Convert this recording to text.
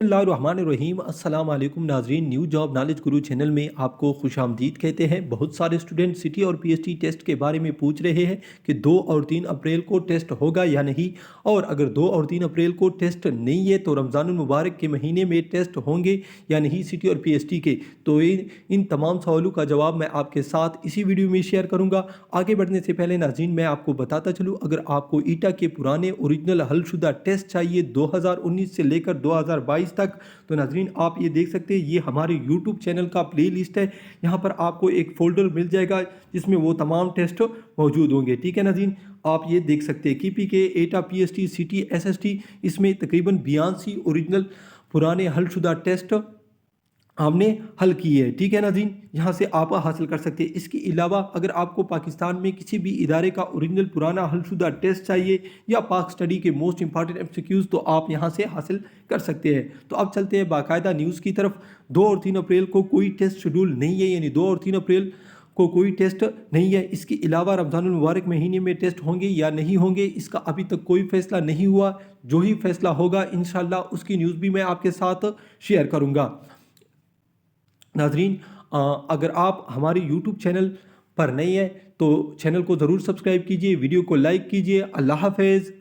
बिस्मिल्लाहिर्रहमानिर्रहीम। अस्सलाम वालेकुम नाज़रीन, न्यू जॉब नॉलेज गुरु चैनल में आपको खुशामदीद कहते हैं। बहुत सारे स्टूडेंट सिटी और पीएचडी टेस्ट के बारे में पूछ रहे हैं कि 2 और 3 अप्रैल को टेस्ट होगा या नहीं, और अगर 2 और 3 अप्रैल को टेस्ट नहीं है तो रमज़ानुल मुबारक के महीने में टेस्ट होंगे या नहीं सिटी और पीएचडी के। तो इन तमाम सवालों का जवाब मैं आपके साथ इसी वीडियो में शेयर करूँगा। आगे बढ़ने से पहले नाज़रीन मैं आपको बताता चलूँ, अगर आपको ईटा के पुराने ओरिजिनल हलशुदा टेस्ट चाहिए 2019 से लेकर 2022 तक, तो नाज़रीन आप ये देख सकते हैं, ये हमारे YouTube चैनल का प्ले लिस्ट है। यहाँ पर आपको एक फ़ोल्डर मिल जाएगा जिसमें वो तमाम टेस्ट मौजूद होंगे। ठीक है नाज़रीन, आप ये देख सकते हैं KPK, एटा, PST, सिटी, SST, इसमें तकरीबन 82 ओरिजिनल पुराने हलशुदा टेस्ट हमने हल की है। ठीक है नाज़रीन, यहाँ से आप हासिल कर सकते हैं। इसके अलावा अगर आपको पाकिस्तान में किसी भी इदारे का ओरिजिनल पुराना हलशुदा टेस्ट चाहिए या पाक स्टडी के मोस्ट इंपॉर्टेंट MCQs, तो आप यहाँ से हासिल कर सकते हैं। तो अब चलते हैं बाकायदा न्यूज़ की तरफ। 2 और 3 अप्रैल को कोई टेस्ट शेड्यूल नहीं है, यानी 2 और 3 अप्रैल को कोई टेस्ट नहीं है। इसके अलावा रमज़ानुल मुबारक महीने में टेस्ट होंगे या नहीं होंगे, इसका अभी तक कोई फैसला नहीं हुआ। जो ही फैसला होगा इंशाल्लाह उसकी न्यूज़ भी मैं आपके साथ शेयर करूँगा। नाज़रीन, अगर आप हमारे YouTube चैनल पर नए हैं तो चैनल को ज़रूर सब्सक्राइब कीजिए, वीडियो को लाइक कीजिए। अल्लाह हाफ़िज़।